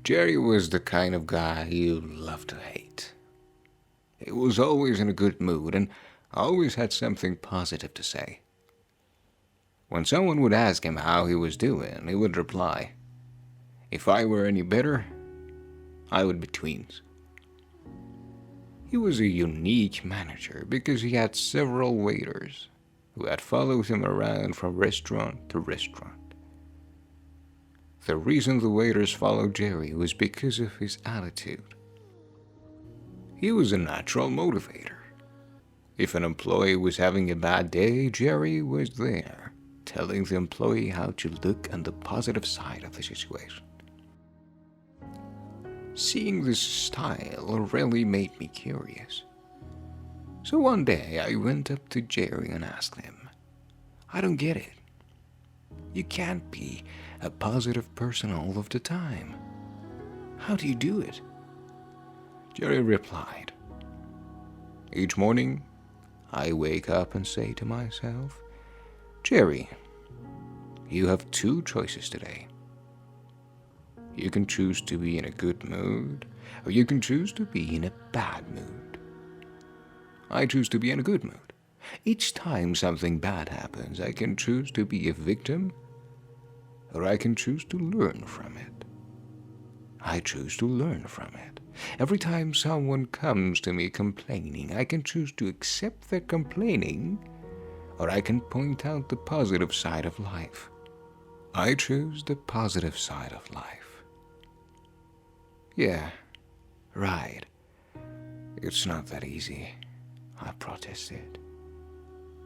Jerry was the kind of guy you love to hate. He was always in a good mood and always had something positive to say. When someone would ask him how he was doing, he would reply, "If I were any better, I would be twins." He was a unique manager because he had several waiters who had followed him around from restaurant to restaurant. The reason the waiters followed Jerry was because of his attitude. He was a natural motivator. If an employee was having a bad day, Jerry was there, telling the employee how to look on the positive side of the situation. Seeing this style really made me curious. So one day I went up to Jerry and asked him, "I don't get it. You can't be a positive person all of the time. How do you do it?" Jerry replied, "Each morning, I wake up and say to myself, 'Jerry, you have two choices today. You can choose to be in a good mood, or you can choose to be in a bad mood. I choose to be in a good mood. Each time something bad happens, I can choose to be a victim, or I can choose to learn from it. I choose to learn from it. Every time someone comes to me complaining, I can choose to accept their complaining, or I can point out the positive side of life. I choose the positive side of life." "Yeah, right. It's not that easy," I protested.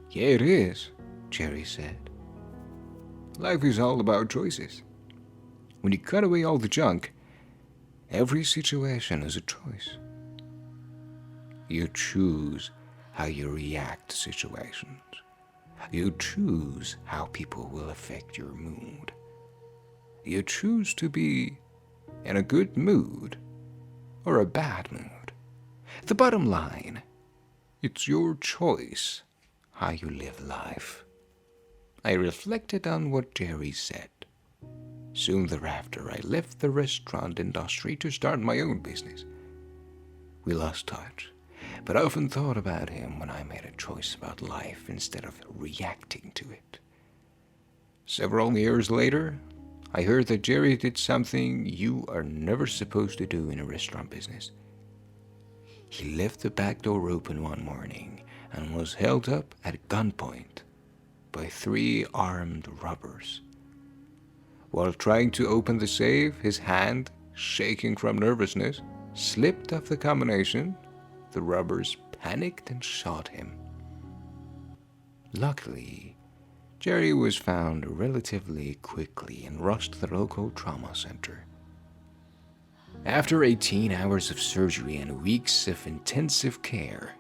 "Yeah, it is," Jerry said. "Life is all about choices. When you cut away all the junk, every situation is a choice. You choose how you react to situations. You choose how people will affect your mood. You choose to be in a good mood or a bad mood. The bottom line, it's your choice how you live life." I reflected on what Jerry said. Soon thereafter, I left the restaurant industry to start my own business. We lost touch, but I often thought about him when I made a choice about life instead of reacting to it. Several years later, I heard that Jerry did something you are never supposed to do in a restaurant business. He left the back door open one morning and was held up at gunpoint by 3 armed robbers. While trying to open the safe, his hand, shaking from nervousness, slipped off the combination. The robbers panicked and shot him. Luckily, Jerry was found relatively quickly and rushed to the local trauma center. After 18 hours of surgery and weeks of intensive care,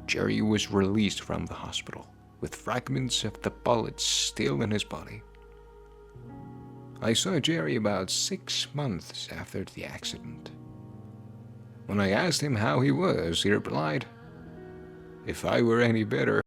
Jerry was released from the hospital with fragments of the bullets still in his body. I saw Jerry about 6 months after the accident. When I asked him how he was, he replied, "If I were any better,